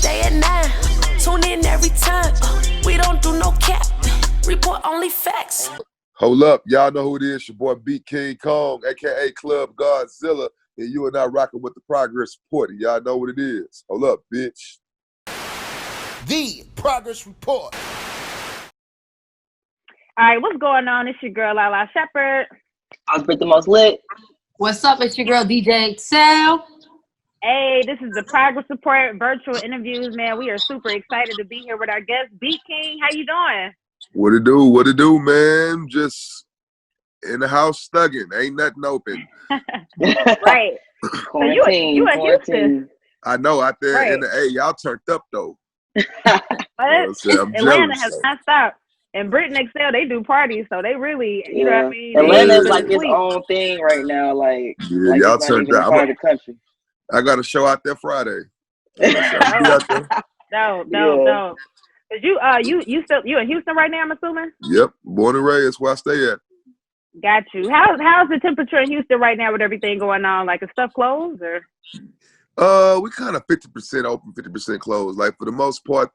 Wednesday at 9. Tune in every time. We don't do no cap. Report only facts. Hold up, y'all know who it is. Your boy BeatKing Kong, aka Club Godzilla, and you are now rocking with the Progress Report. And y'all know what it is. Hold up, bitch. The Progress Report. All right, what's going on? It's your girl, Lala Shepherd. I was the most lit. What's up? It's your girl, DJ Excel. Hey, this is the Progress Report virtual interviews, man. We are super excited to be here with our guest, BeatKing. How you doing? What it do? What it do, man? Just in the house thugging. Ain't nothing open. Right. So you in Houston. I know, out there right. in the A, y'all turned up though. But I'm Atlanta jealous, has not stopped. And Brat and Three, they do parties, so they really, you know what I mean? Atlanta's like its own thing right now. Like y'all turned up. Part of the country. I got a show out there Friday. No. Cause you in Houston right now, I'm assuming? Yep, born and raised. Where I stay at. Got you. How's the temperature in Houston right now with everything going on? Like, is stuff closed or? We kind of 50% open, 50% closed. Like for the most part,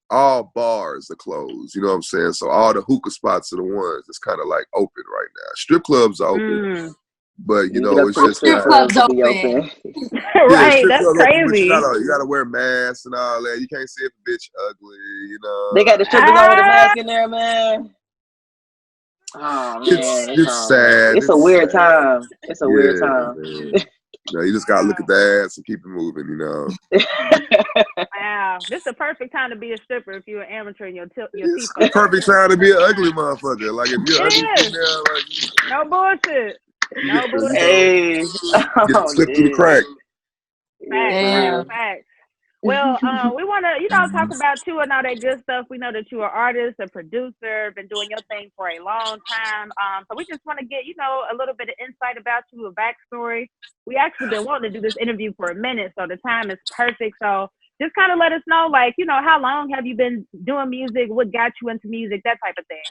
all bars are closed. You know what I'm saying? So all the hookah spots are the ones that's kind of like open right now. Strip clubs are open, but you know it's just strip clubs open. Right, that's crazy. You gotta wear masks and all that. You can't see if a bitch ugly. You know they got the strippers on with a mask in there, man. Oh man, it's sad. It's a weird time. It's a weird time. You know, you just gotta look at the ass and keep it moving, you know. Wow, this is the perfect time to be a stripper if you're an amateur and your teeth. It's the perfect time to be an ugly motherfucker. Like if you're ugly female, like no bullshit. No bullshit. Hey, get slipped through the crack. Facts. Well, we want to, talk about you and all that good stuff. We know that you're an artist, a producer, been doing your thing for a long time. So we just want to get, a little bit of insight about you, a backstory. We actually been wanting to do this interview for a minute, so the time is perfect. So just kind of let us know, like, how long have you been doing music? What got you into music? That type of thing.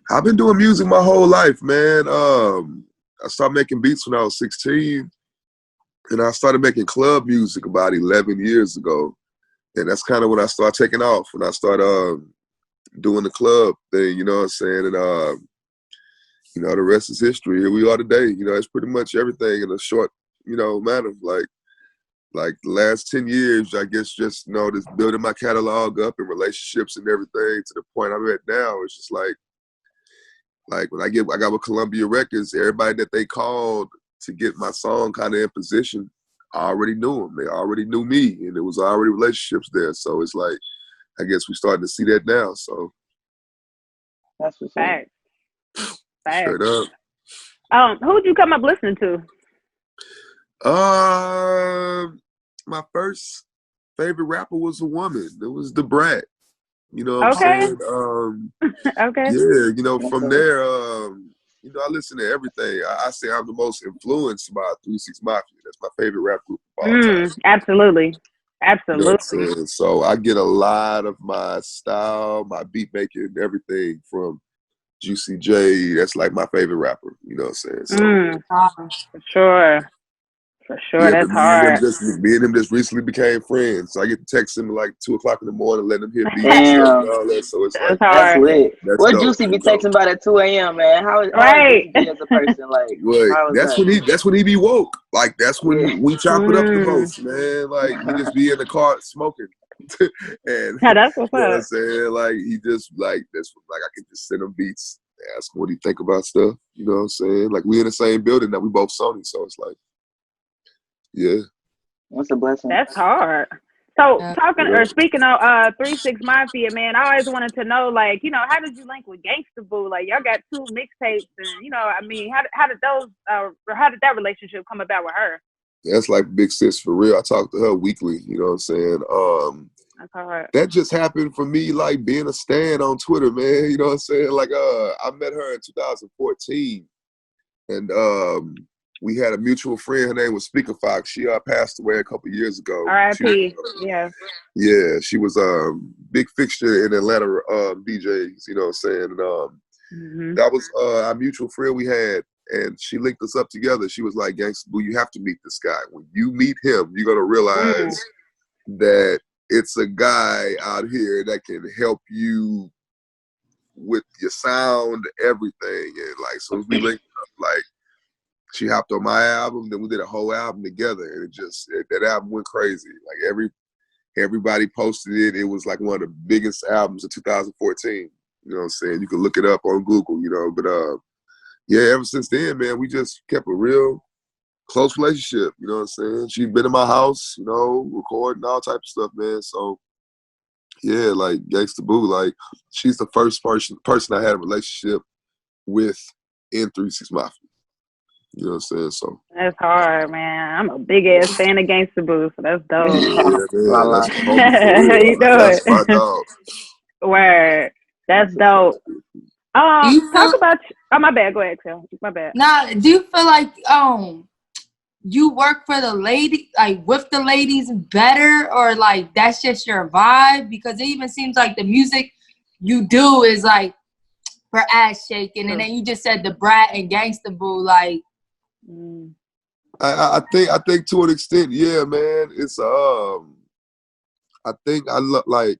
I've been doing music my whole life, man. I started making beats when I was 16. And I started making club music about 11 years ago. And that's kind of when I started taking off, when I started doing the club thing, you know what I'm saying? And, the rest is history. Here we are today. It's pretty much everything in a short, manner. Like the last 10 years, I guess just, just building my catalog up and relationships and everything to the point I'm at now. It's just like when I got with Columbia Records, everybody that they called to get my song kind of in position, I already knew them. They already knew me, and there was already relationships there. So it's like, I guess we're starting to see that now. So that's what's Fact. Straight up. Who'd you come up listening to? My first favorite rapper was a woman. It was the Brat. You know what I'm saying? Okay. Yeah, from there, I listen to everything. I say I'm the most influenced by 3 6 Mafia. That's my favorite rap group of all time. Absolutely. You know what I'm saying? So I get a lot of my style, my beat making, everything from Juicy J. That's like my favorite rapper. You know what I'm saying? So, For sure, that's hard. Me and him just recently became friends. So I get to text him at like 2 o'clock in the morning, letting him hear beats and all that. So it's that's like, hard. That's lit. What dope. Juicy be texting about at 2 a.m., man? How is Juicy as a person? Like, that's when he be woke. Like that's when we chop it up the most, man. Like he just be in the car smoking. And that's what's you know up. what I'm saying? Like he just like I can just send him beats, ask him what he think about stuff. You know what I'm saying? Like we in the same building now, we both Sony, so it's like, yeah. What's a blessing? That's hard. So speaking of 3 6 Mafia, man, I always wanted to know, like, how did you link with Gangsta Boo? Like, y'all got 2 mixtapes, and how did that relationship come about with her? That's like big sis for real. I talk to her weekly. You know what I'm saying? That's hard. That just happened for me, like being a stan on Twitter, man. You know what I'm saying? Like, I met her in 2014, and we had a mutual friend. Her name was SpeakerFoxxx. She passed away a couple years ago. R.I.P. Yeah. Yeah, she was a big fixture in Atlanta DJs. You know what I'm saying? And that was our mutual friend we had, and she linked us up together. She was like, "Gangsta Boo, you have to meet this guy. When you meet him, you're gonna realize that it's a guy out here that can help you with your sound, everything. And like, so we linked up, like, she hopped on my album, then we did a whole album together, and that album went crazy. Like everybody posted it. It was like one of the biggest albums of 2014. You know what I'm saying? You can look it up on Google, you know. But yeah, ever since then, man, we just kept a real close relationship. You know what I'm saying? She's been in my house, you know, recording all type of stuff, man. So yeah, like Gangsta Boo, like she's the first person I had a relationship with in 36 Mafia. You know what I'm saying? So that's hard, man. I'm a big ass fan of Gangsta Boo, so that's dope. yeah, man, that's for real. You know That's it. my dog. Word. That's dope. Do you Talk feel, about. Oh, my bad. Go ahead, Phil. My bad. now, do you feel like you work for the lady, like with the ladies better, or like that's just your vibe? Because it even seems like the music you do is like for ass shaking, and then you just said the Brat and Gangsta Boo, like. I think to an extent, yeah, man. It's I think I look like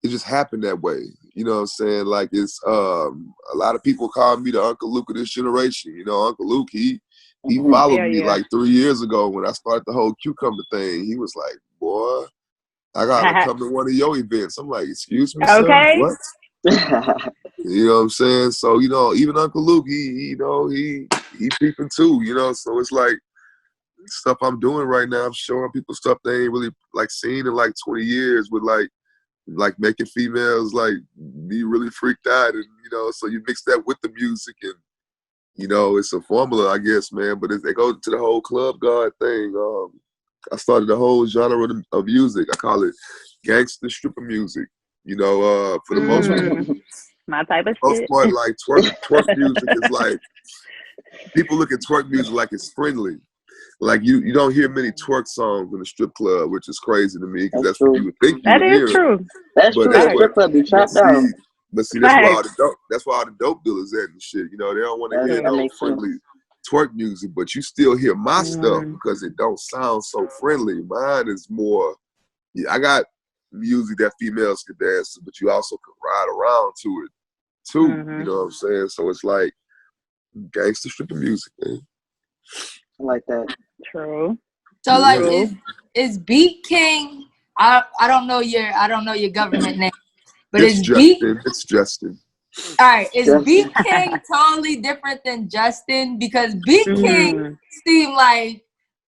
it just happened that way. You know what I'm saying? Like it's a lot of people call me the Uncle Luke of this generation. You know, Uncle Luke, he followed me like 3 years ago when I started the whole cucumber thing. He was like, boy, I gotta come to one of your events. I'm like, excuse me, sir? Okay. What? You know what I'm saying? So, you know, even Uncle Luke, he peeping too, you know. So it's like stuff I'm doing right now, I'm showing people stuff they ain't really like seen in like 20 years with like making females like be really freaked out, and you know, so you mix that with the music, and you know, it's a formula, I guess, man. But they go to the whole club guard thing. I started the whole genre of music. I call it gangster stripper music. You know, for the most part, my type of most shit. part, like twerk music is like people look at twerk music like it's friendly. Like you don't hear many twerk songs in the strip club, which is crazy to me because that's what you would think you That would is hear. true. That's But true. that's The strip club be trapped out. But see, that's why all the dope dealers at and shit. You know, they don't want to hear no friendly twerk music, but you still hear my stuff because it don't sound so friendly. Mine is more. Yeah, I got music that females can dance to, but you also can ride around to it too. You know what I'm saying? So it's like gangster stripper music, man. I like that. True. So like is BeatKing, I don't know your government name, but it's Justin. It's Justin. All right, is BeatKing totally different than Justin? Because BeatKing seem like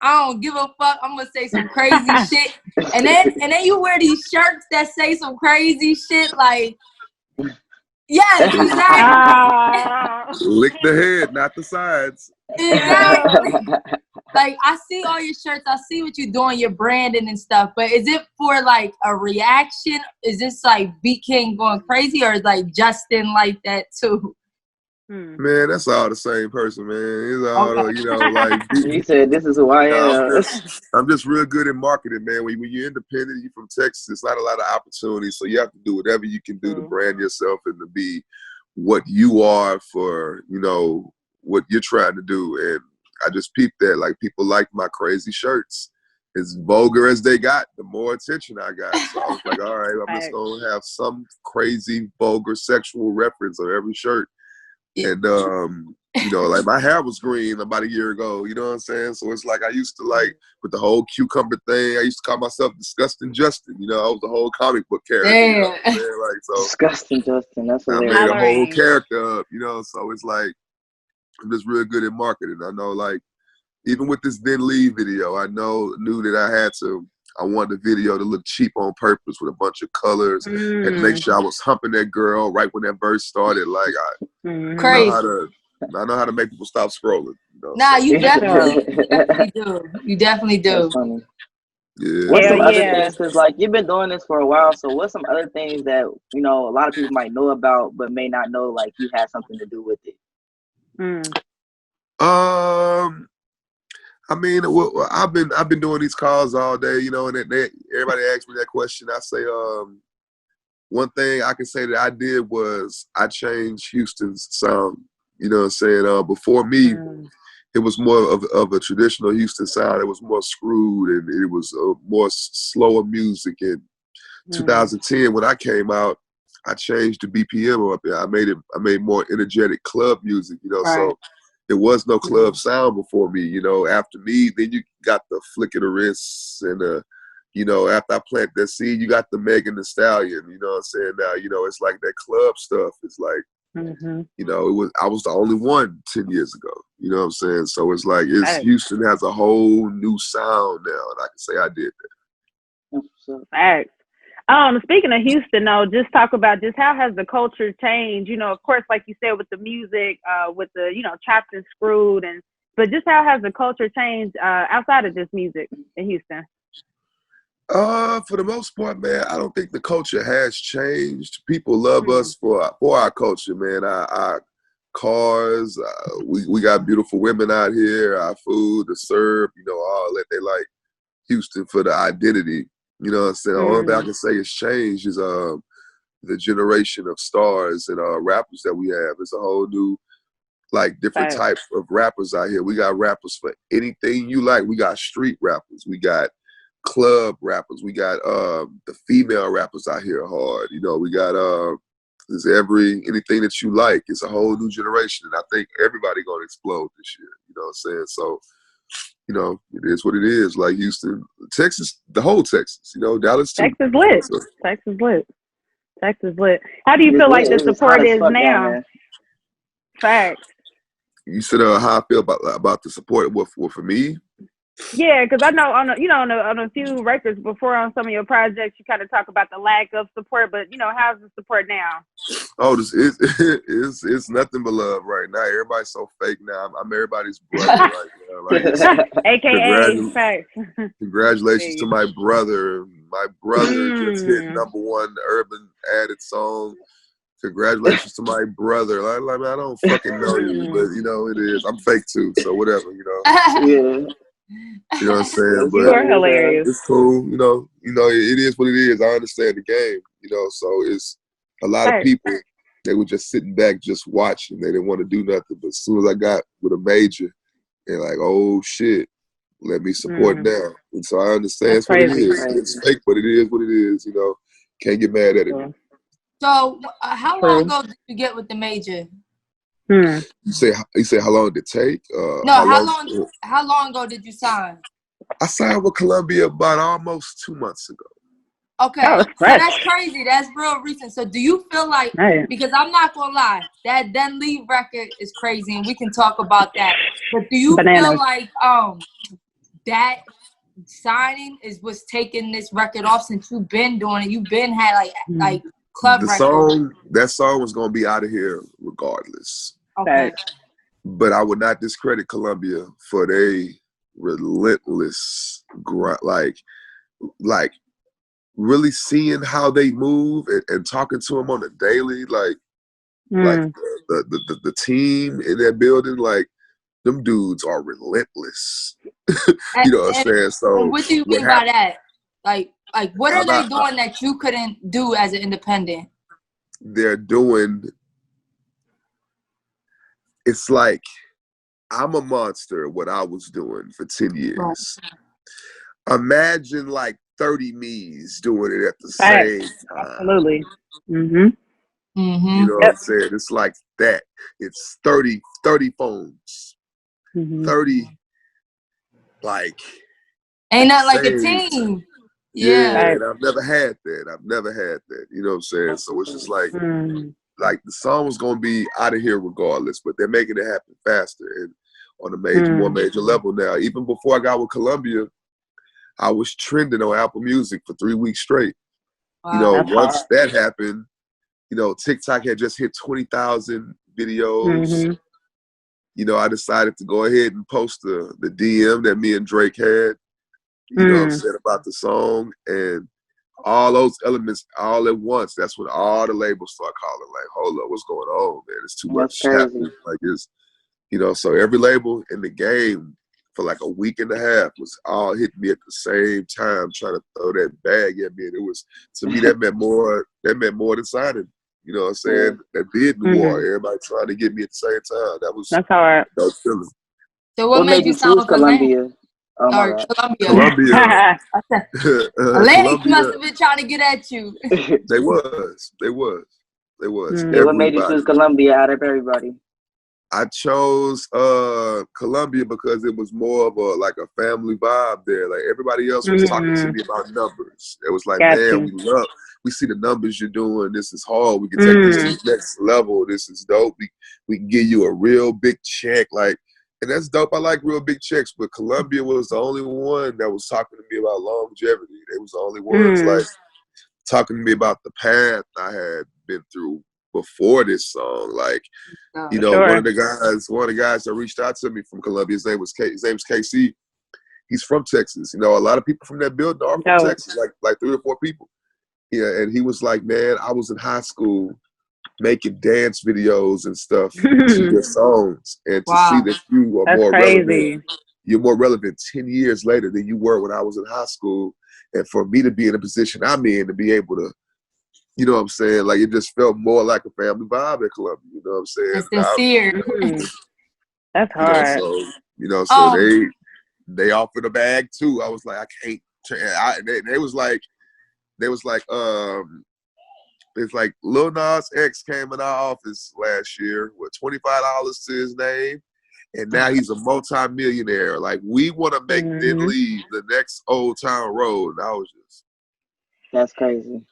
I don't give a fuck. I'm gonna say some crazy shit, and then you wear these shirts that say some crazy shit like. Yes, exactly. Lick the head, not the sides. Exactly. Like, I see all your shirts. I see what you're doing, your branding and stuff. But is it for, like, a reaction? Is this, like, BeatKing going crazy? Or is, like, Justin like that, too? Man, that's all the same person, man. It's all, you know, like... He said, this is who I am. I'm just real good at marketing, man. When you're independent, you're from Texas, it's not a lot of opportunities. So you have to do whatever you can do to brand yourself and to be what you are for, you know, what you're trying to do. And I just peeped that. Like, people like my crazy shirts. As vulgar as they got, the more attention I got. So I was like, all right, I'm just going to have some crazy, vulgar, sexual reference on every shirt. And, you know, like my hair was green about a year ago, you know what I'm saying? So it's like I used to like, with the whole cucumber thing, I used to call myself Disgusting Justin, you know, I was the whole comic book character. You know what I'm saying? Like, so, Disgusting Justin, that's hilarious. I made a whole character up, you know, so it's like, I'm just real good at marketing. I know, like, even with this Then Leave video, I knew that I wanted the video to look cheap on purpose with a bunch of colors and make sure I was humping that girl right when that verse started. Like, I know how to make people stop scrolling. You know? Nah, you definitely do. You definitely do. That's funny. Yeah. What's some other things? Because, like, you've been doing this for a while, so what's some other things that, you know, a lot of people might know about but may not know, like, you had something to do with it? I mean, I've been doing these calls all day, you know, and everybody asks me that question. I say, one thing I can say that I did was I changed Houston's sound. You know what I'm saying? Before me, it was more of a traditional Houston sound. It was more screwed, and it was more slower music. And 2010, when I came out, I changed the BPM up. I made more energetic club music, you know. So there was no club sound before me, you know. After me, then you got the flick of the wrists, and you know, after I plant that seed, you got the Megan Thee Stallion. You know what I'm saying? Now, you know, it's like that club stuff. It's like, you know, I was the only one 10 years ago. You know what I'm saying? So it's like Houston has a whole new sound now, and I can say I did that. Facts. Speaking of Houston, though, just talk about just how has the culture changed? You know, of course, like you said, with the music, with the, you know, chopped and screwed, but just how has the culture changed outside of just music in Houston? For the most part, man, I don't think the culture has changed. People love us for our culture, man. Our cars, we got beautiful women out here, our food, the serve, you know, all that. They like Houston for the identity. You know what I'm saying? The only thing I can say has changed is the generation of stars and rappers that we have. It's a whole new, like, different types of rappers out here. We got rappers for anything you like. We got street rappers. We got club rappers. We got the female rappers out here hard. You know, we got there's anything that you like. It's a whole new generation, and I think everybody gonna explode this year. You know what I'm saying? So, you know, it is what it is. Like Houston, Texas, the whole Texas, you know, Dallas too. Texas lit. So, Texas lit. Texas lit. How do you feel like the support is now? Facts. You said how I feel about the support for me? Yeah, because I know on a few records before on some of your projects, you kind of talk about the lack of support, but you know, how's the support now? Oh, it's nothing but love right now. Everybody's so fake now. I'm everybody's brother right now. Like, AKA facts. Congratulations to my brother. My brother just hit #1 urban added song. Congratulations to my brother. Like, I don't fucking know you, but you know it is. I'm fake too, so whatever, you know. Yeah. You know what I'm saying? But you're hilarious. It's cool, you know. It is what it is. I understand the game, you know. So it's a lot of people. They were just sitting back, just watching. They didn't want to do nothing. But as soon as I got with a major, they're like, "Oh shit, let me support now." And so I understand it's what it is. It's fake, but it is what it is. You know, can't get mad at it. So how long ago did you get with the major? You say how long did it take? No, how long ago did you sign? I signed with Columbia about almost 2 months ago. Okay, so that's crazy. That's real recent. So do you feel like, because I'm not gonna lie, that Then Leave record is crazy, and we can talk about that. But do you feel like that signing is what's taking this record off since you've been doing it? You've been had like club records. That song was gonna be out of here regardless. Okay. But I would not discredit Columbia for their relentless grind, like really seeing how they move and talking to them on a daily, like the team in that building, like them dudes are relentless. You know what I'm saying? So what do you mean by that? Like what are they doing that you couldn't do as an independent? They're doing. It's like I'm a monster. What I was doing for 10 years. Imagine like 30 me's doing it at the same time. Absolutely. You know what I'm saying? It's like that. It's 30 phones. 30 like. Ain't that like a team? Yeah, and I've never had that. You know what I'm saying? So it's just like the song was gonna be out of here regardless, but they're making it happen faster and on a more major level now. Even before I got with Columbia, I was trending on Apple Music for 3 weeks straight. Wow, you know, once that happened, you know, TikTok had just hit 20,000 videos. You know, I decided to go ahead and post the DM that me and Drake had. You know what I'm saying, about the song, and all those elements all at once. That's when all the labels start calling, like, hold up, what's going on, man? It's too much happening. Like, it's, you know, so every label in the game for like a week and a half was all hitting me at the same time, trying to throw that bag at me. And it was, to me, that meant more than signing. You know what I'm saying? That bid war, everybody trying to get me at the same time. That's hard. That was feeling. So what made you sign choose with Columbia? Oh my or God. Columbia? Columbia. Atlantic must Columbia. have been trying to get at you. They was. Yeah, what made you choose Everybody. Columbia out of everybody? I chose Columbia because it was more of a family vibe there. Like everybody else was talking to me about numbers. It was like, Got man, you. we see the numbers you're doing. This is hard. We can take this to the next level. This is dope. We can give you a real big check. Like, and that's dope. I like real big checks, but Columbia was the only one that was talking to me about longevity. They was the only ones like talking to me about the path I had been through before this song. Like, you know, one of the guys that reached out to me from Columbia, his name's KC. He's from Texas. You know, a lot of people from that building are from Texas, like 3 or 4 people. Yeah, and he was like, man, I was in high school making dance videos and stuff to your songs, and to see that you are more relevant. You're more relevant 10 years later than you were when I was in high school, and for me to be in a position I'm in to be able to, you know what I'm saying? Like, it just felt more like a family vibe at Columbia. You know what I'm saying? It's sincere. That's hard. So they offered a bag too. I was like, I can't. They was like, it's like Lil Nas X came in our office last year with $25 to his name, and now he's a multi-millionaire. Like, we want to make them leave the next Old Town Road. And I was just, that's crazy.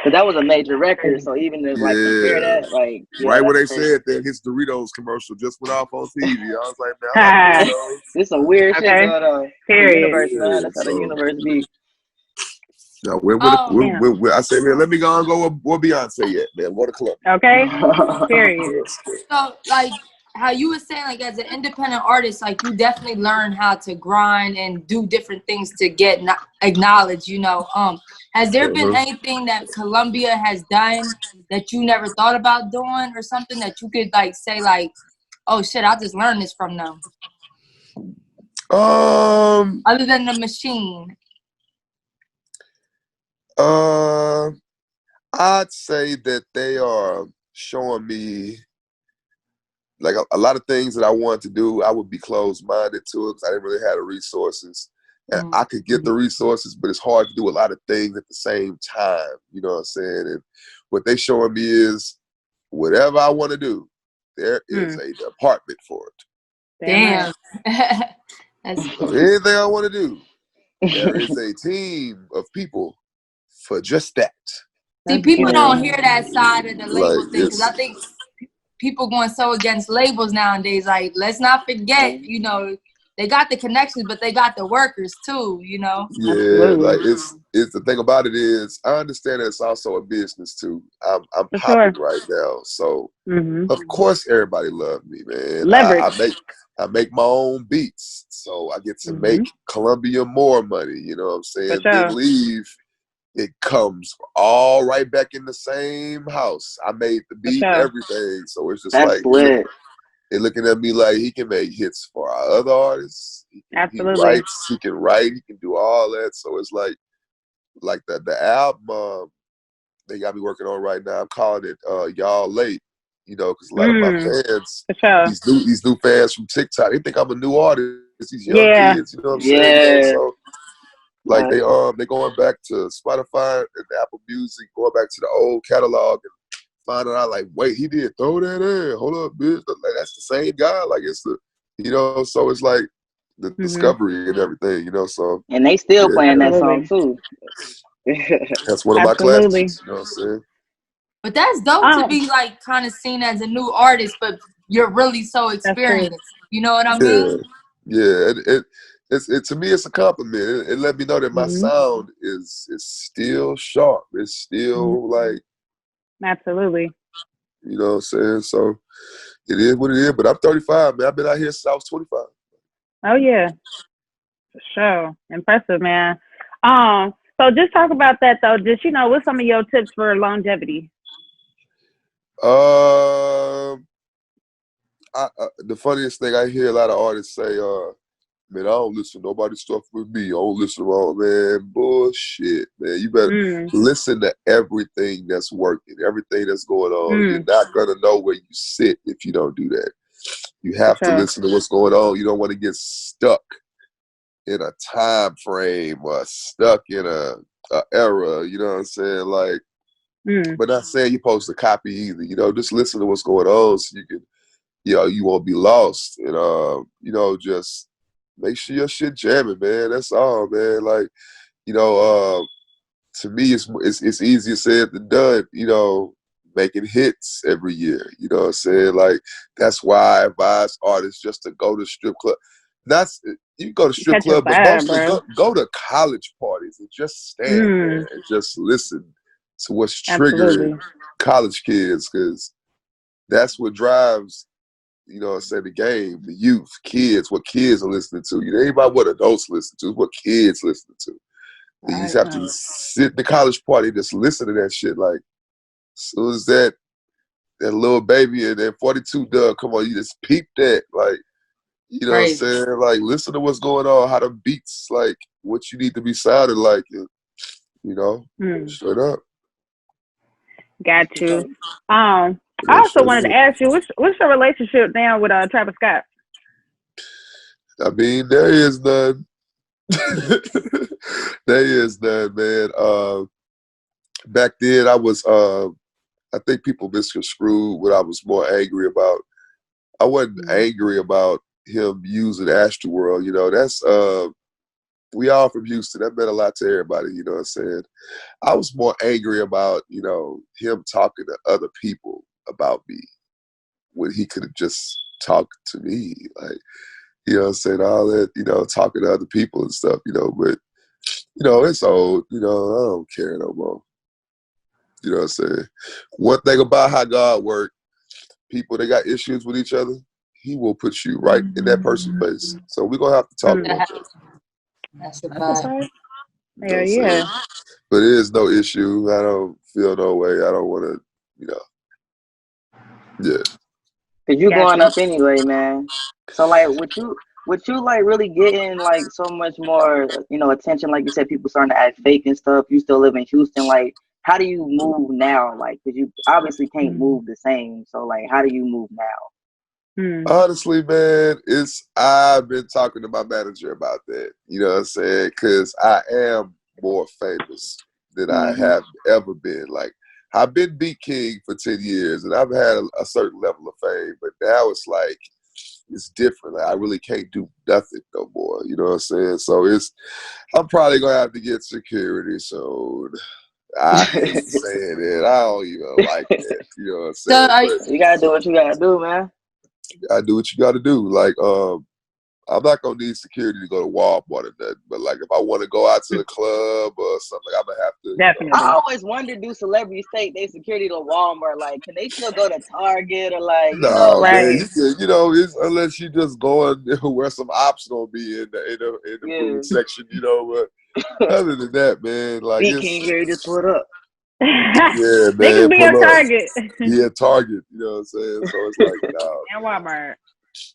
But that was a major record, so even to like compare that, like right when they said that, his Doritos commercial just went off on TV. I was like, man, I like Doritos. This some weird shit going on. The universe, man. That's how the universe be. No, I said, man, let me go and go where Beyonce at, man. Go to Columbia. Okay. Period. So, like, how you were saying, like, as an independent artist, like, you definitely learn how to grind and do different things to get acknowledged, you know. Has there been anything that Columbia has done that you never thought about doing, or something that you could, like, say, like, oh, shit, I just learned this from them? Other than the machine. I'd say that they are showing me, like, a lot of things that I wanted to do. I would be closed-minded to it because I didn't really have the resources. And I could get the resources, but it's hard to do a lot of things at the same time. You know what I'm saying? And what they showing me is, whatever I want to do, there is a department for it. Damn. That's cool. Anything I want to do, there is a team of people for just that. See, people don't hear that side of the label thing, because I think people going so against labels nowadays. Like, let's not forget, you know, they got the connections, but they got the workers too, you know? Yeah, like, it's the thing about it is, I understand that it's also a business too. I'm popping right now, so of course everybody love me, man. I make my own beats, so I get to make Columbia more money. You know what I'm saying? Then leave. It comes all right back in the same house. I made the beat, everything. So it's just they're looking at me like he can make hits for our other artists. He can write, he can do all that. So it's like the album they got me working on right now, I'm calling it Y'all Late. You know, because a lot of my fans, these new fans from TikTok, they think I'm a new artist. These young kids, you know what I'm saying? So, like, they going back to Spotify and Apple Music, going back to the old catalog and finding out, like, wait, he did throw that in. Hold up, bitch. Like, that's the same guy. Like, it's the, you know, so it's like the discovery and everything, you know, so. And they still playing that song too. That's one of my classics, you know what I'm saying? But that's dope to be, like, kind of seen as a new artist, but you're really so experienced. You know what I mean? Yeah, to me, it's a compliment. It let me know that my sound is still sharp. It's still like, absolutely. You know what I'm saying? So it is what it is. But I'm 35, man. I've been out here since I was 25. Oh yeah, for sure. Impressive, man. So just talk about that though. Just, you know, what's some of your tips for longevity? The funniest thing I hear a lot of artists say, man, I don't listen to nobody's stuff with me. I don't listen to all, man. Bullshit, man. You better listen to everything that's working, everything that's going on. You're not gonna know where you sit if you don't do that. You have to listen to what's going on. You don't want to get stuck in a time frame or stuck in a era, you know what I'm saying? Like, but not saying you're supposed to copy either, you know, just listen to what's going on so you can, you know, you won't be lost. And, you know, just make sure your shit jamming, man. That's all, man. Like, you know, to me, it's easier said than done, you know, making hits every year. You know what I'm saying? Like, that's why I advise artists just to go to strip club. You can go to strip club, but mostly go to college parties and just stand there and just listen to what's triggering college kids, because that's what drives, you know what I'm saying, the game, the youth, kids, what kids are listening to. You know, ain't about what adults listen to, it's what kids listen to. You just have to sit in the college party and just listen to that shit. Like, as soon as that little baby and that 42 Doug, come on, you just peep that. Like, you know what I'm saying? Like, listen to what's going on, how the beats, like, what you need to be sounding like, you know, straight up. Got you. I also wanted to ask you, what's your relationship now with Travis Scott? I mean, there is none. There is none, man. Back then, I was, I think people misconstrued what I was more angry about. I wasn't angry about him using Astroworld. You know, that's, we all from Houston. That meant a lot to everybody, you know what I'm saying? I was more angry about, you know, him talking to other people about me when he could have just talked to me. Like, you know what I'm saying? All that, you know, talking to other people and stuff, you know, but, you know, it's old. You know, I don't care no more. You know what I'm saying? One thing about how God works, people, they got issues with each other, he will put you right in that person's face. So we're going to have to talk about that. That's a fact. Yeah, yeah. But it is no issue. I don't feel no way. I don't want to, you know. Yeah. Cause you going up anyway, man. So like, would you like really getting like so much more, you know, attention? Like you said, people starting to act fake and stuff. You still live in Houston. Like, how do you move now? Like, cause you obviously can't move the same. So like, how do you move now? Honestly, man, I've been talking to my manager about that. You know what I'm saying? Cause I am more famous than I have ever been. Like, I've been BeatKing for 10 years and I've had a certain level of fame, but now it's like, it's different. Like, I really can't do nothing no more. You know what I'm saying? So I'm probably going to have to get security soon. I hate saying it. I don't even like it. You know what I'm saying? So, you got to do what you got to do, man. You got to do what you got to do. Like, I'm not gonna need security to go to Walmart or nothing, but like if I want to go out to the club or something, I'm gonna have to. Definitely. I always wondered, do celebrities take their security to Walmart? Like, can they still go to Target or like, you know, man, you know, unless you just going where some ops gonna be in the food section, you know. But other than that, man, like BeatKing here, just put up. Yeah, man. They can be on Target. Yeah, Target. You know what I'm saying? So it's like, no. And Walmart.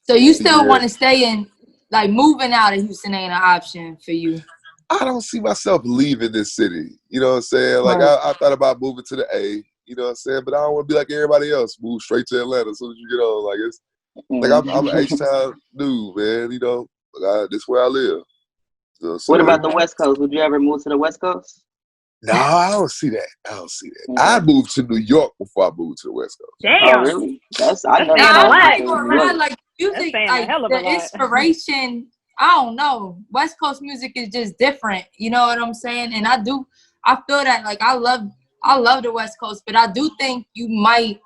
So you still want to stay in, like moving out of Houston ain't an option for you? I don't see myself leaving this city. You know what I'm saying? Like, I thought about moving to the A, you know what I'm saying? But I don't want to be like everybody else, move straight to Atlanta as soon as you get on. Like, it's like I'm an H-Town dude, man. You know, like this is where I live. You know what about the West Coast? Would you ever move to the West Coast? No, I don't see that. I moved to New York before I moved to the West Coast. Damn. Oh, really? I never like music, like the inspiration. I don't know. West Coast music is just different. You know what I'm saying? And I feel that, like, I love the West Coast, but I do think you might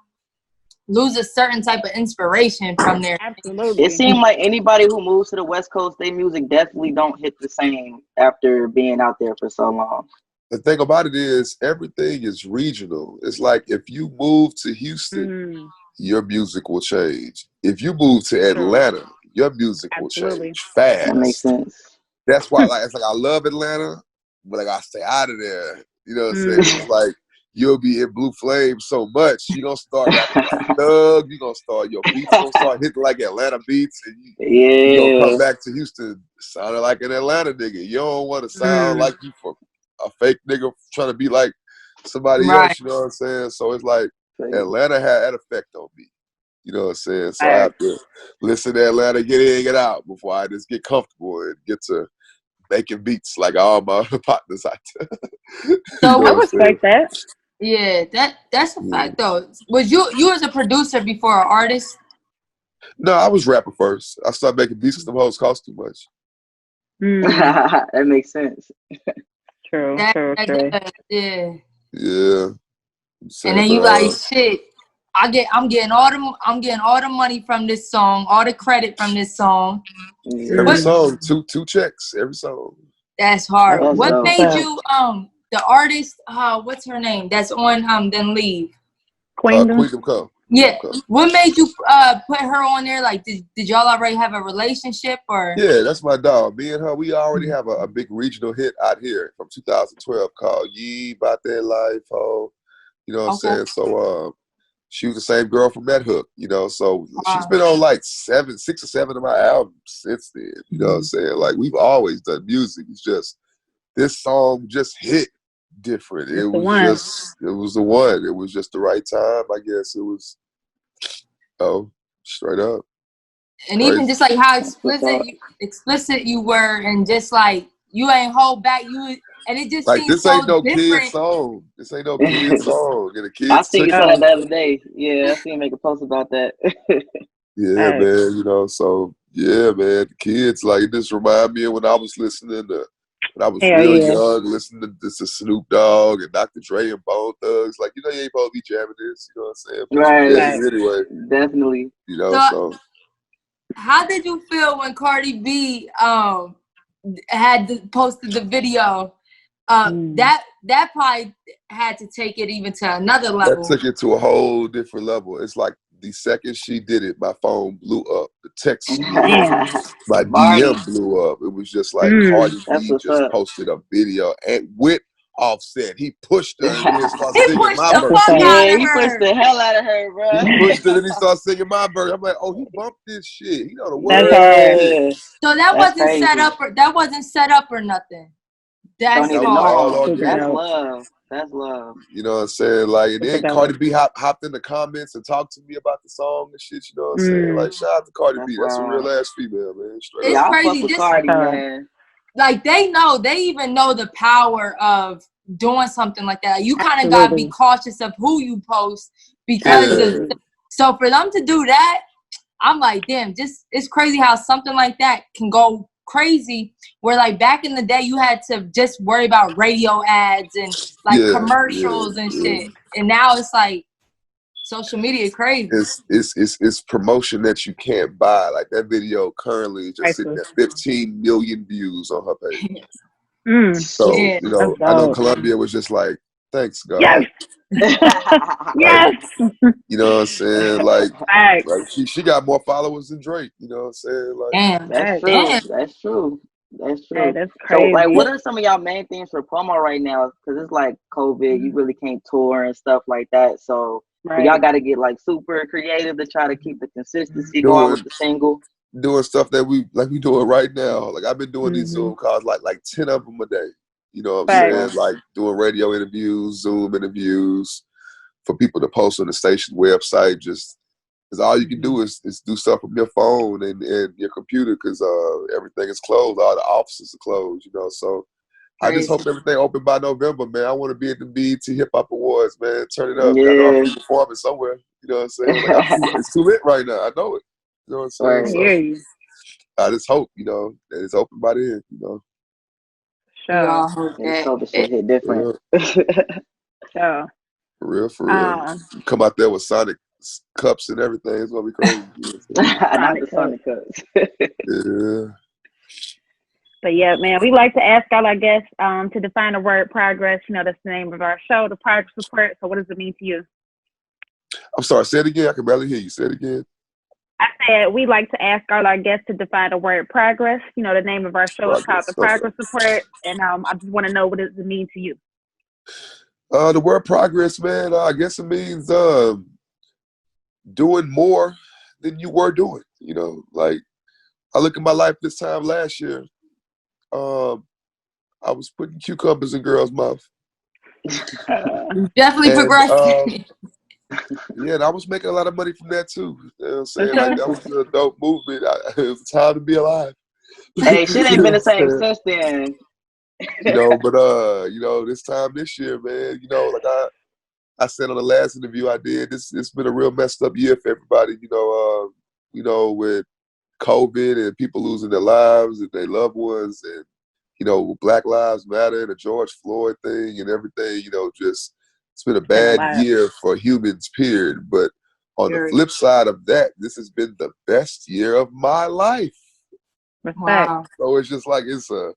lose a certain type of inspiration from there. Absolutely. It seems like anybody who moves to the West Coast, their music definitely don't hit the same after being out there for so long. The thing about it is everything is regional. It's like if you move to Houston, your music will change. If you move to Atlanta, your music will change fast. That makes sense. That's why, like, it's like I love Atlanta, but like I stay out of there. You know what I'm saying? It's like you'll be in Blue Flame so much, you're gonna start rapping like Thug. You're gonna start your beats gonna start hitting like Atlanta beats, and you gonna come back to Houston sounding like an Atlanta nigga. You don't want to sound like you from a fake nigga trying to be like somebody else, you know what I'm saying? So it's like Atlanta had that effect on me. You know what I'm saying? So I have to listen to Atlanta, get in, get out before I just get comfortable and get to making beats like all my partners out there. So I respect that. Yeah, that's a fact though. Was you as a producer before an artist? No, I was rapping first. I started making beats because the hoes cost too much. That makes sense. True. Yeah. Yeah. And then you like, shit, I'm getting all the money from this song, all the credit from this song. Every song, two checks, every song. That's hard. That's What dope. made you the artist, what's her name? That's on Then Leave. Queendom Come. Yeah. What made you put her on there? Like, did y'all already have a relationship or? Yeah, that's my dog. Me and her, we already have a big regional hit out here from 2012 called Yee About That Life, ho. You know what I'm saying? So she was the same girl from that hook, you know. So she's been on like 6 or 7 of my albums since then. You know what I'm saying? Like we've always done music. It's just this song just hit different. It was the one. It was just the right time. I guess it was straight up. And even just like how explicit you were, and just like you ain't hold back, and it just like seems this ain't so no different. kid song. This ain't no kid song. And the kids I seen you that the other day. Yeah, I seen you make a post about that. Yeah, man. You know, so yeah, man. The kids like this remind me of when I was listening to when I was real young, listening to this Snoop Dogg and Dr. Dre and Bone Thugs. Like, you know, you ain't supposed to be jamming this. You know what I'm saying? But Right. Anyway, Definitely. you know, so. How did you feel when Cardi B had posted the video? That probably had to take it even to another level. That took it to a whole different level. It's like the second she did it, my phone blew up. The text blew up. My DM blew up. It was just like Cardi B just posted a video and with Offset. He pushed her and then started singing my verse. Yeah, he pushed the hell out of her, bro. He pushed it and he started singing my verse. I'm like, oh, he bumped this shit. He know the That's word. hard. So that wasn't set up. That wasn't set up or nothing. That's all That's love. That's love. You know what I'm saying? Like, and then Cardi B hopped in the comments and talked to me about the song and shit. You know what I'm saying? Like, shout out to Cardi B. That's a real ass female, man. Straight it's up. crazy. Fuck with Cardi, man. Like they even know the power of doing something like that. You kind of gotta be cautious of who you post because so for them to do that, I'm like, damn, it's crazy how something like that can go crazy. Where like back in the day, you had to just worry about radio ads and like commercials and shit, and now it's like social media crazy. It's promotion that you can't buy. Like that video currently is just sitting at 15 million views on her page. So you know, I know Columbia was just like, thanks God. Yes. You know what I'm saying? Like she got more followers than Drake. You know what I'm saying? Like, damn, that's true. That's true. That's true. That's crazy. So, like, what are some of y'all main things for promo right now? Because it's like COVID, you really can't tour and stuff like that. So, y'all got to get like super creative to try to keep the consistency going with the single. Doing stuff that we doing right now. Like I've been doing these Zoom calls, like 10 of them a day. You know what I'm saying? Like doing radio interviews, Zoom interviews for people to post on the station website. Just because all you can do is do stuff from your phone and your computer because everything is closed. All the offices are closed, you know. So I just hope everything open by November, man. I want to be at the BET Hip Hop Awards, man. Turn it up. I know I'm performing somewhere. You know what I'm saying? Like, it's too lit right now. I know it. You know what I'm saying? So I just hope, you know, that it's open by then, you know. Sure. COVID shit hit different. Sure. For real. Come out there with Sonic cups and everything. It's gonna be crazy. Not the Sonic cups. Yeah. But yeah, man, we like to ask all our guests to define the word progress. You know, that's the name of our show, the Progress Report. So what does it mean to you? I'm sorry, say it again. I can barely hear you. Say it again. I said we like to ask all our guests to define the word progress. You know, the name of our show is called the Progress Report. And I just want to know, what does it mean to you? The word progress, man, I guess it means doing more than you were doing. You know, like I look at my life this time last year. I was putting cucumbers in girls' mouth. Definitely progressing. Yeah, and I was making a lot of money from that too. You know what I'm saying? Like that was a dope movement. It was time to be alive. Hey, shit ain't been the same since then. You know, but you know, this time this year, man, you know, like I said on the last interview I did, it's been a real messed up year for everybody, you know, with COVID and people losing their lives and their loved ones, and you know, Black Lives Matter and the George Floyd thing and everything, you know, just it's been a bad year for humans, period. But on the flip side of that, this has been the best year of my life. Wow. So it's just like, it's a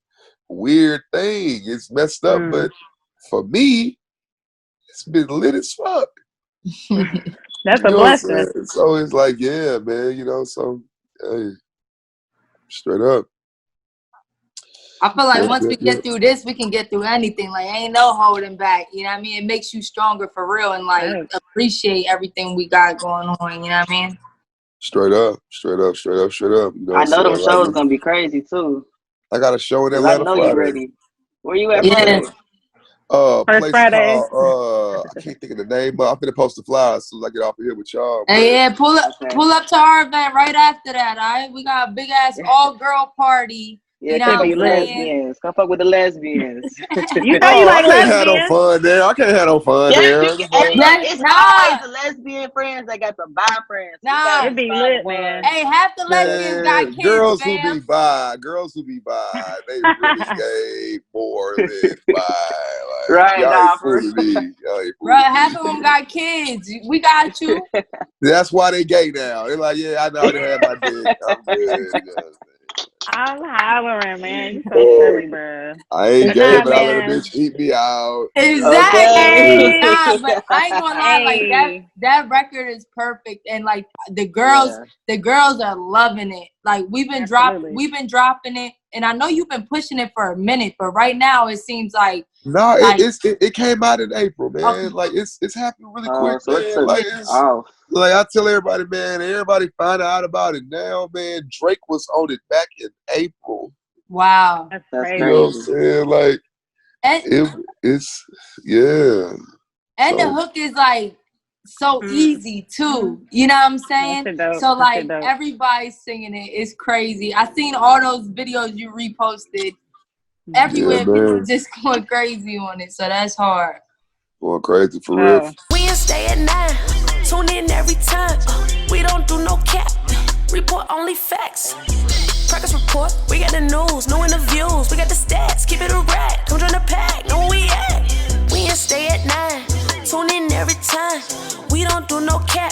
weird thing. It's messed up, but for me, it's been lit as fuck. That's a blessing. So it's like, yeah, man, you know, so hey, straight up. I feel like once we get through this, we can get through anything. Like, ain't no holding back. You know what I mean? It makes you stronger for real and like appreciate everything we got going on. You know what I mean? Straight up. You know, I know them shows gonna be crazy too. I got a show in Atlanta I know Friday. you ready. Where you at Friday? Place Friday. called I can't think of the name. I'm gonna post the flyer as soon as I get off of here with y'all. Hey, yeah, pull up to our event right after that. All right, we got a big ass all girl party. Yeah, you know come what fuck I'm with the saying? lesbians. Come fuck with the lesbians. You know you like I can't have no lesbians. fun there. I can't have no fun there. It's always the lesbian friends that got the bi friends. Nah, It be lit, man. Hey, half the lesbians got kids, girls fam. who be bi, they really gay more than bi. Like, right, y'all nah, ain't fooling me. Bro, half of them got kids. We got you. That's why they gay now. They're like, yeah, I know I didn't have my dick. I'm good. You know. I'm hollering, man. You so silly, bro. I ain't gay, Nah, but I let a man. bitch eat me out. Exactly. Okay. Nah, but I ain't gonna lie, like that record is perfect, and like the girls are loving it. Like we've been dropping it, and I know you've been pushing it for a minute, but right now it seems like it came out in April, man. Okay. Like it's happening really quick, so man. Like I tell everybody, man, everybody find out about it now, man. Drake was on it back in April. Wow. That's crazy. You know what I'm saying? Like it's And the hook is like so easy too. You know what I'm saying? So like everybody's singing it. It's crazy. I seen all those videos you reposted. Everywhere people just going crazy on it. So that's hard. Going crazy for real. We ain't stay at 9. Tune in every time. We don't do no cap. Report only facts. Progress report. We got the news, no interviews. We got the stats. Keep it a rack. Come join the pack. Know where we at. We ain't stay at 9. Tune in every time. We don't do no cap.